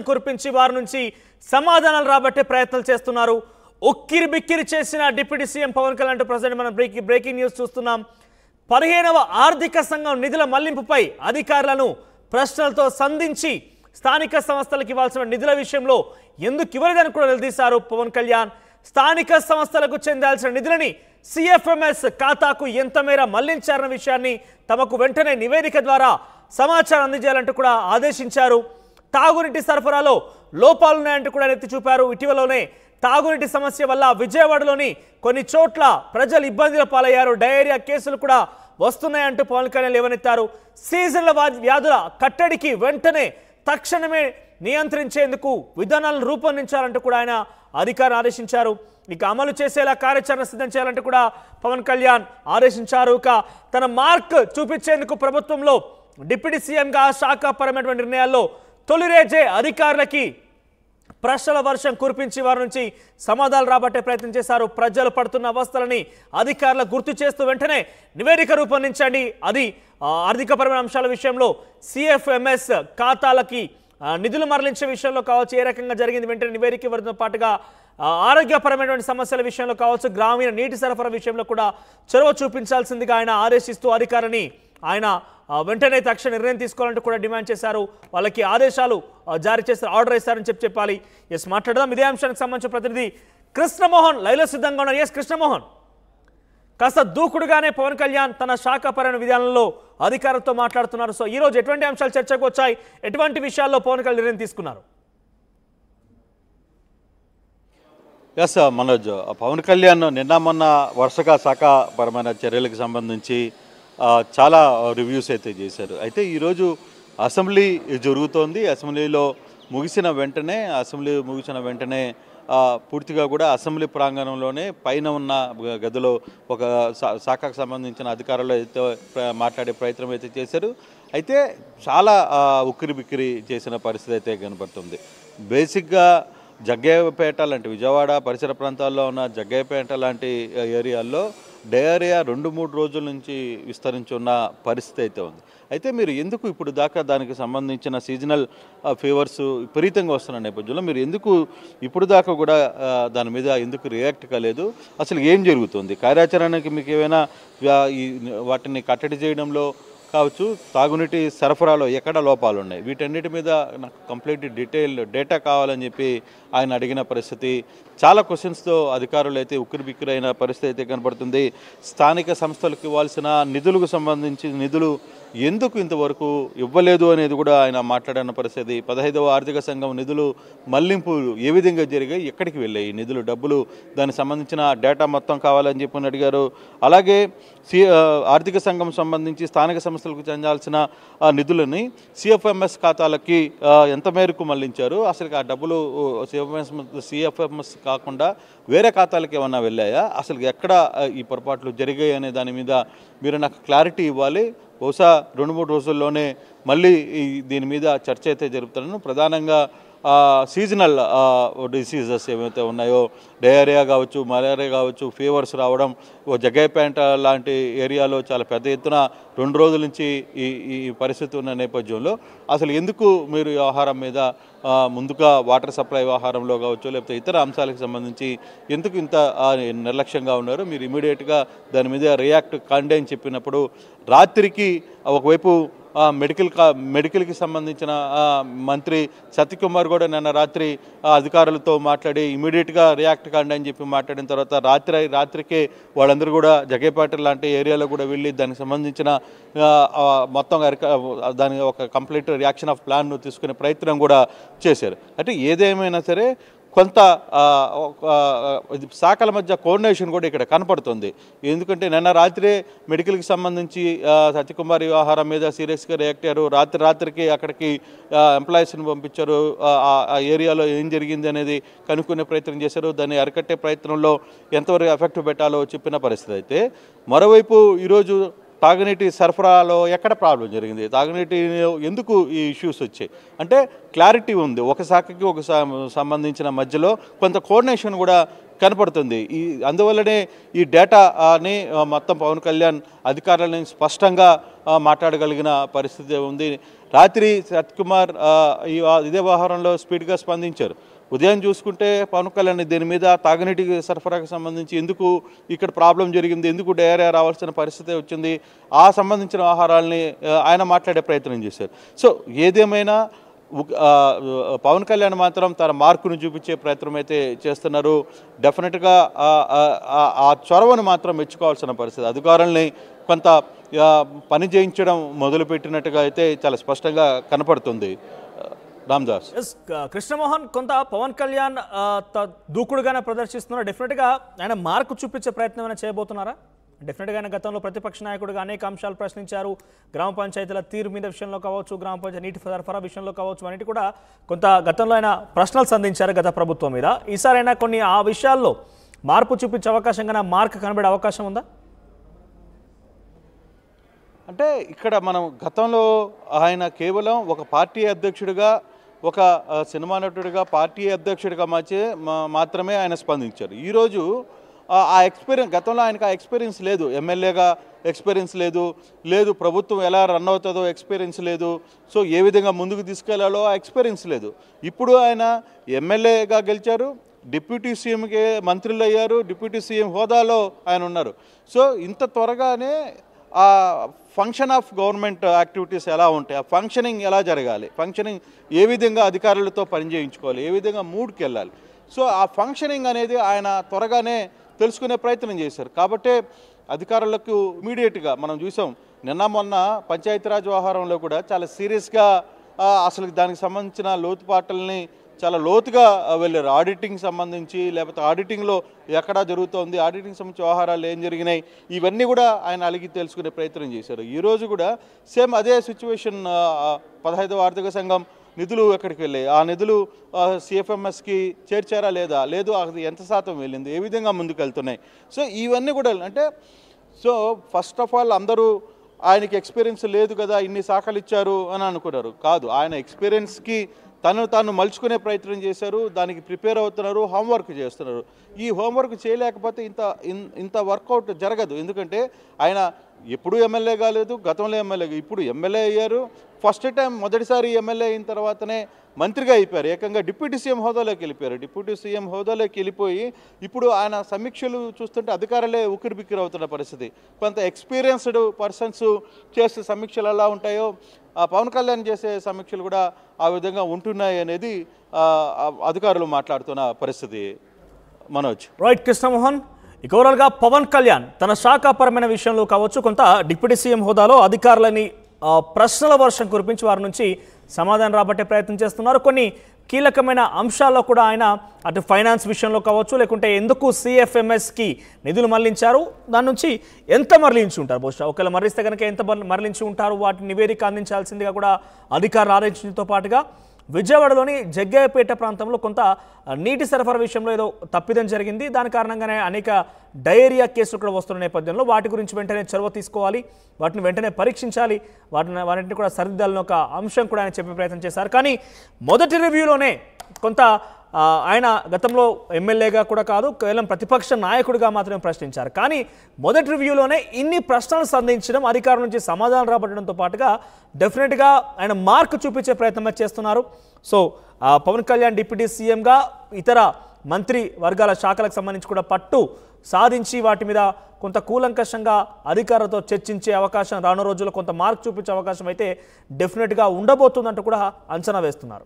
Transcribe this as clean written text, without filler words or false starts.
కురిపించి వారి నుంచి సమాధానాలు రాబట్టే ప్రయత్నాలు చేస్తున్నారు. ఉక్కిరి బిక్కిరి చేసిన deputy CM Pawan Kalyan president మనం బ్రేకింగ్ న్యూస్ చూస్తున్నాం. 15వ ఆర్థిక సంఘం నిధుల మళ్లింపుపై అధికారులను ప్రశ్నలతో సంధించి స్థానిక సంస్థలకు ఇవ్వాల్సిన నిధుల విషయంలో ఎందుకు ఇవ్వలేదని కూడా నిలదీశారు పవన్ కళ్యాణ్. స్థానిక సంస్థలకు చెందాల్సిన నిధులని సిఎఫ్ఎంఎస్ ఖాతాకు ఎంత మేర మళ్లించారన్న విషయాన్ని తమకు వెంటనే నివేదిక ద్వారా సమాచారం అందజేయాలంటూ కూడా ఆదేశించారు. తాగునీటి సరఫరాలో లోపాలున్నాయంటూ కూడా ఎత్తి చూపారు. ఇటీవలనే తాగునీటి సమస్య వల్ల విజయవాడలోని కొన్ని చోట్ల ప్రజలు ఇబ్బందుల పాలయ్యారు. డయేరియా కేసులు కూడా వస్తున్నాయంటూ పవన్ కళ్యాణ్ లేవనెత్తారు. సీజన్ల వ్యాధుల కట్టడికి వెంటనే తక్షణమే నియంత్రించేందుకు విధానాలను రూపొందించాలంటూ కూడా ఆయన అధికారులు ఆదేశించారు. ఇక అమలు చేసేలా కార్యాచరణ సిద్ధం చేయాలంటూ కూడా పవన్ కళ్యాణ్ ఆదేశించారు. ఇక తన మార్క్ చూపించేందుకు ప్రభుత్వంలో డిప్యూటీ సీఎంగా శాఖాపరమైన నిర్ణయాల్లో తొలిరేజే అధికారులకి ప్రశ్నల వర్షం కురిపించి వారి నుంచి సమాధానాలు రాబట్టే ప్రయత్నం చేశారు. ప్రజలు పడుతున్న అవస్థలని అధికారులకు గుర్తు చేస్తూ వెంటనే నివేదిక రూపొందించండి. అది ఆర్థికపరమైన అంశాల విషయంలో సిఎఫ్ఎంఎస్ ఖాతాలకి నిధులు మరలించే విషయంలో కావచ్చు, ఏ రకంగా జరిగింది వెంటనే నివేదిక ఇవ్వడంతో పాటుగా ఆరోగ్యపరమైనటువంటి సమస్యల విషయంలో కావచ్చు, గ్రామీణ నీటి సరఫరా విషయంలో కూడా చొరవ చూపించాల్సిందిగా ఆయన ఆదేశిస్తూ అధికారిని ఆయన వెంటనే తక్షణ నిర్ణయం తీసుకోవాలంటూ కూడా డిమాండ్ చేశారు. వాళ్ళకి ఆదేశాలు జారీ చేస్తారు, ఆర్డర్ ఇస్తారని మాట్లాడదాం. ఇదే అంశానికి సంబంధించిన ప్రతినిధి కృష్ణమోహన్ లైవ్లో సిద్ధంగా ఉన్నారు. కృష్ణమోహన్, కాస్త దూకుడుగానే పవన్ కళ్యాణ్ తన శాఖాపరమైన విధానంలో అధికారులతో మాట్లాడుతున్నారు. సో ఈ రోజు ఎటువంటి అంశాలు చర్చకు వచ్చాయి, ఎటువంటి విషయాల్లో పవన్ కళ్యాణ్ నిర్ణయం తీసుకున్నారు? ఎస్ మనోజ్, పవన్ కళ్యాణ్ నిన్న మొన్న వరుసగా శాఖాపరమైన చర్యలకు సంబంధించి చాలా రివ్యూస్ అయితే చేశారు. అయితే ఈరోజు అసెంబ్లీ జరుగుతోంది. అసెంబ్లీ ముగిసిన వెంటనే పూర్తిగా కూడా అసెంబ్లీ ప్రాంగణంలోనే పైన ఉన్న గదిలో ఒక శాఖకు సంబంధించిన అధికారులు అయితే మాట్లాడే ప్రయత్నం అయితే చేశారు. అయితే చాలా ఉక్కిరి బిక్కిరి చేసిన పరిస్థితి అయితే కనబడుతుంది. బేసిక్గా జగ్గయ్యపేట లాంటి విజయవాడ పరిసర ప్రాంతాల్లో ఉన్న జగ్గయ్యపేట లాంటి ఏరియాల్లో డయేరియా 2-3 రోజుల నుంచి విస్తరించున్న పరిస్థితి అయితే ఉంది. అయితే మీరు ఎందుకు ఇప్పుడు దాకా దానికి సంబంధించిన సీజనల్ ఫీవర్స్ విపరీతంగా వస్తున్న నేపథ్యంలో మీరు ఎందుకు ఇప్పుడు దాకా కూడా దాని మీద ఎందుకు రియాక్ట్ కాలేదు? అసలు ఏం జరుగుతుంది? కార్యాచరణకి మీకు ఏమైనా వాటిని కట్టడి చేయడంలో కావచ్చు, తాగునీటి సరఫరాలో ఎక్కడ లోపాలు ఉన్నాయి, వీటన్నిటి మీద నాకు కంప్లీట్ డేటా కావాలని చెప్పి ఆయన అడిగిన పరిస్థితి. చాలా క్వశ్చన్స్తో అధికారులు అయితే ఉక్కిరిబిక్కిరైన పరిస్థితి అయితే కనబడుతుంది. స్థానిక సంస్థలకు ఇవ్వాల్సిన నిధులకు సంబంధించి నిధులు ఎందుకు ఇంతవరకు ఇవ్వలేదు అనేది కూడా ఆయన మాట్లాడిన పరిస్థితి. 15వ ఆర్థిక సంఘం నిధులు మళ్లింపులు ఏ విధంగా జరిగాయి, ఎక్కడికి వెళ్ళాయి నిధులు, డబ్బులు, దానికి సంబంధించిన డేటా మొత్తం కావాలని చెప్పి అడిగారు. అలాగే ఆర్థిక సంఘం సంబంధించి స్థానిక సంస్థలకు చెందాల్సిన నిధులని సిఎఫ్ఎంఎస్ ఖాతాలకి ఎంత మేరకు మళ్లించారు, అసలు ఆ డబ్బులు సిఎఫ్ఎంఎస్ కాకుండా వేరే ఖాతాలకు ఏమన్నా వెళ్ళాయా, అసలు ఎక్కడ ఈ పొరపాట్లు జరిగాయి అనే దాని మీద మీరు నాకు క్లారిటీ ఇవ్వాలి. బహుశా 2-3 రోజుల్లోనే మళ్ళీ దీని మీద చర్చ అయితే జరుపుతున్నాను. ప్రధానంగా సీజనల్ డిసీజెస్ ఏవైతే ఉన్నాయో, డయేరియా కావచ్చు, మలేరియా కావచ్చు, ఫీవర్స్ రావడం జగ్గయ్యపేట లాంటి ఏరియాలో చాలా పెద్ద ఎత్తున 2 రోజుల నుంచి ఈ పరిస్థితి ఉన్న నేపథ్యంలో అసలు ఎందుకు మీరు వ్యవహారం మీద ముందుగా వాటర్ సప్లై వ్యవహారంలో కావచ్చు, లేకపోతే ఇతర అంశాలకు సంబంధించి ఎందుకు ఇంత నిర్లక్ష్యంగా ఉన్నారు? మీరు ఇమీడియట్గా దాని మీద రియాక్ట్ కండి అని చెప్పినప్పుడు రాత్రికి ఒకవైపు మెడికల్కి సంబంధించిన మంత్రి సత్యకుమార్ కూడా నిన్న రాత్రి అధికారులతో మాట్లాడి ఇమీడియట్గా రియాక్ట్ కాండి అని చెప్పి మాట్లాడిన తర్వాత రాత్రికే వాళ్ళందరూ కూడా జగ్గయ్యపేట లాంటి ఏరియాలో కూడా వెళ్ళి దానికి సంబంధించిన మొత్తం దాని ఒక కంప్లీట్ రియాక్షన్ ఆఫ్ ప్లాన్ను తీసుకునే ప్రయత్నం కూడా చేశారు. అంటే ఏదేమైనా సరే కొంత శాఖల మధ్య కోఆర్డినేషన్ కూడా ఇక్కడ కనపడుతుంది. ఎందుకంటే నిన్న రాత్రే మెడికల్కి సంబంధించి సత్యకుమార్ వ్యవహారం మీద సీరియస్గా రియాక్ట్ అయ్యారు. రాత్రికి అక్కడికి ఎంప్లాయీస్ని పంపించారు. ఆ ఏరియాలో ఏం జరిగింది అనేది కనుక్కునే ప్రయత్నం చేశారు. దాన్ని అరికట్టే ప్రయత్నంలో ఎంతవరకు ఎఫెక్ట్ పెట్టాలో చెప్పిన పరిస్థితి. అయితే మరోవైపు ఈరోజు తాగునీటి సరఫరాలో ఎక్కడ ప్రాబ్లం జరిగింది, తాగునీటి ఎందుకు ఈ ఇష్యూస్ వచ్చాయి అంటే క్లారిటీ ఉంది. ఒక శాఖకి ఒక సంబంధించిన మధ్యలో కొంత కోఆర్డినేషన్ కూడా కనపడుతుంది. అందువల్లనే ఈ డేటాని మొత్తం పవన్ కళ్యాణ్ అధికారులని స్పష్టంగా మాట్లాడగలిగిన పరిస్థితి ఉంది. రాత్రి సత్కుమార్ ఇదే వ్యవహారంలో స్పీడ్గా స్పందించారు. ఉదయం చూసుకుంటే పవన్ కళ్యాణ్ దీని మీద తాగునీటి సరఫరాకు సంబంధించి ఎందుకు ఇక్కడ ప్రాబ్లం జరిగింది, ఎందుకు డయేరియా రావాల్సిన పరిస్థితి వచ్చింది, ఆ సంబంధించిన ఆహారాలని ఆయన మాట్లాడే ప్రయత్నం చేశారు. సో ఏదేమైనా పవన్ కళ్యాణ్ మాత్రం తన మార్కును చూపించే ప్రయత్నం అయితే చేస్తున్నారు. డెఫినెట్గా ఆ చొరవను మాత్రం మెచ్చుకోవాల్సిన పరిస్థితి. అధికారుల్ని కొంత పని చేయించడం మొదలుపెట్టినట్టుగా అయితే చాలా స్పష్టంగా కనపడుతుంది. రామ్దాస్. కృష్ణమోహన్, కొంత పవన్ కళ్యాణ్ దూకుడుగానే ప్రదర్శిస్తున్నారు. డెఫినెట్గా ఆయన మార్కు చూపించే ప్రయత్నం ఏమైనా చేయబోతున్నారా? డెఫినెట్గా ఆయన గతంలో ప్రతిపక్ష నాయకుడిగా అనేక అంశాలు ప్రశ్నించారు. గ్రామ పంచాయతీల తీరు మీద విషయంలో కావచ్చు, గ్రామ పంచాయతీ నీటి సరఫరా విషయంలో కావచ్చు, అన్నిటి కూడా కొంత గతంలో ఆయన ప్రశ్నలు సంధించారు గత ప్రభుత్వం మీద. ఈసారి అయినా కొన్ని ఆ విషయాల్లో మార్పు చూపించే అవకాశంగా మార్క్ కనబడే అవకాశం ఉందా? అంటే ఇక్కడ మనం గతంలో ఆయన కేవలం ఒక పార్టీ అధ్యక్షుడిగా, ఒక సినిమా నటుడిగా, పార్టీ అధ్యక్షుడిగా మాత్రమే ఆయన స్పందించారు. ఈరోజు ఆ ఎక్స్పీరియన్స్, గతంలో ఆయనకు ఆ ఎక్స్పీరియన్స్ లేదు. ఎమ్మెల్యేగా ఎక్స్పీరియన్స్ లేదు, ప్రభుత్వం ఎలా రన్ అవుతుందో ఎక్స్పీరియన్స్ లేదు. సో ఏ విధంగా ముందుకు తీసుకెళ్లాలో ఆ ఎక్స్పీరియన్స్ లేదు. ఇప్పుడు ఆయన ఎమ్మెల్యేగా గెలిచారు, డిప్యూటీ సీఎంకి మంత్రులు అయ్యారు, డిప్యూటీ సీఎం హోదాలో ఆయన ఉన్నారు. సో ఇంత త్వరగానే ఆ ఫంక్షన్ ఆఫ్ గవర్నమెంట్ యాక్టివిటీస్ ఎలా ఉంటాయి, ఆ ఫంక్షనింగ్ ఎలా జరగాలి, ఫంక్షనింగ్ ఏ విధంగా అధికారులతో పనిచేయించుకోవాలి, ఏ విధంగా మూడ్కి వెళ్ళాలి, సో ఆ ఫంక్షనింగ్ అనేది ఆయన త్వరగానే తెలుసుకునే ప్రయత్నం చేశారు. కాబట్టి అధికారులకు ఇమీడియట్గా మనం చూసాం, నిన్న మొన్న పంచాయతీరాజ్ వ్యవహారంలో కూడా చాలా సీరియస్గా అసలు దానికి సంబంధించిన లోతుపాట్లని చాలా లోతుగా వెళ్ళారు. ఆడిటింగ్ సంబంధించి, లేకపోతే ఆడిటింగ్లో ఎక్కడా జరుగుతోంది, ఆడిటింగ్ సంబంధించి వ్యవహారాలు ఏం జరిగినాయి, ఇవన్నీ కూడా ఆయన అలిగి తెలుసుకునే ప్రయత్నం చేశారు. ఈరోజు కూడా సేమ్ అదే సిచ్యువేషన్. 15వ ఆర్థిక సంఘం నిధులు ఎక్కడికి వెళ్ళాయి, ఆ నిధులు సిఎఫ్ఎంఎస్కి చేర్చారా లేదు, అది ఎంత శాతం వెళ్ళింది, ఏ విధంగా ముందుకు వెళ్తున్నాయి. సో ఇవన్నీ కూడా అంటే, సో ఫస్ట్ ఆఫ్ ఆల్ అందరూ ఆయనకి ఎక్స్పీరియన్స్ లేదు కదా, ఇన్ని శాఖలు ఇచ్చారు అని అనుకున్నారు. కాదు, ఆయన ఎక్స్పీరియన్స్కి తాను మలుచుకునే ప్రయత్నం చేశారు, దానికి ప్రిపేర్ అవుతున్నారు, హోంవర్క్ చేస్తున్నారు. ఈ హోంవర్క్ చేయలేకపోతే ఇంత వర్కౌట్ జరగదు. ఎందుకంటే ఆయన ఎప్పుడు ఎమ్మెల్యే కాలేదు, గతంలో ఎమ్మెల్యే, ఇప్పుడు ఎమ్మెల్యే అయ్యారు. ఫస్ట్ టైం మొదటిసారి ఎమ్మెల్యే అయిన తర్వాతనే మంత్రిగా అయిపోయారు. ఏకంగా డిప్యూటీ సీఎం హోదాలోకి వెళ్ళిపోయారు. డిప్యూటీ సీఎం హోదాలోకి వెళ్ళిపోయి ఇప్పుడు ఆయన సమీక్షలు చూస్తుంటే అధికారులే ఉక్కిరిబిక్కిరి అవుతున్న పరిస్థితి. కొంత ఎక్స్పీరియన్స్డ్ పర్సన్స్ చేసే సమీక్షలు ఎలా ఉంటాయో పవన్ కళ్యాణ్ చేసే సమీక్షలు కూడా ఆ విధంగా ఉంటున్నాయి అనేది అధికారులు మాట్లాడుతున్న పరిస్థితి. మనోజ్. రైట్ కృష్ణమోహన్, ఇక ఓవరాల్గా పవన్ కళ్యాణ్ తన శాఖాపరమైన విషయంలో కావచ్చు, కొంత డిప్యూటీ సీఎం హోదాలో అధికారులని ప్రశ్నల వర్షం కురిపించి వారి నుంచి సమాధానం రాబట్టే ప్రయత్నం చేస్తున్నారు. కొన్ని కీలకమైన అంశాల్లో కూడా ఆయన అటు ఫైనాన్స్ విషయంలో కావచ్చు, లేకుంటే ఎందుకు సిఎఫ్ఎంఎస్కి నిధులు మళ్లించారు, దాని నుంచి ఎంత మరలించి ఉంటారు, బహుశా ఒకవేళ మరలిస్తే కనుక ఎంత మరలించి ఉంటారు, వాటి నివేదిక అందించాల్సిందిగా కూడా అధికారులు ఆదేశించడంతో పాటుగా విజయవాడలోని జగ్గయ్యపేట ప్రాంతంలో కొంత నీటి సరఫరా విషయంలో ఏదో తప్పిదం జరిగింది. దాని కారణంగానే అనేక డయేరియా కేసులు కూడా వస్తున్న నేపథ్యంలో వాటి గురించి వెంటనే చొరవ తీసుకోవాలి, వాటిని వెంటనే పరీక్షించాలి, వాటిని కూడా సరిదిద్దాలని ఒక అంశం కూడా ఆయన చెప్పే ప్రయత్నం చేశారు. కానీ మొదటి రివ్యూలోనే కొంత ఆయన గతంలో ఎమ్మెల్యేగా కూడా కాదు, కేవలం ప్రతిపక్ష నాయకుడిగా మాత్రమే ప్రశ్నించారు. కానీ మొదటి రివ్యూలోనే ఇన్ని ప్రశ్నలు సంధించడం, అధికారుల నుంచి సమాధానం రాబట్టడంతో పాటుగా డెఫినెట్గా ఆయన మార్క్ చూపించే ప్రయత్నం చేస్తున్నారు. సో పవన్ కళ్యాణ్ డిప్యూటీ సీఎంగా ఇతర మంత్రి వర్గాల శాఖలకు సంబంధించి కూడా పట్టు సాధించి వాటి మీద కొంత కూలంకషంగా అధికారులతో చర్చించే అవకాశం రానున్న రోజుల్లో కొంత మార్క్ చూపించే అవకాశం అయితే డెఫినెట్గా ఉండబోతుందంటూ కూడా అంచనా వేస్తున్నారు.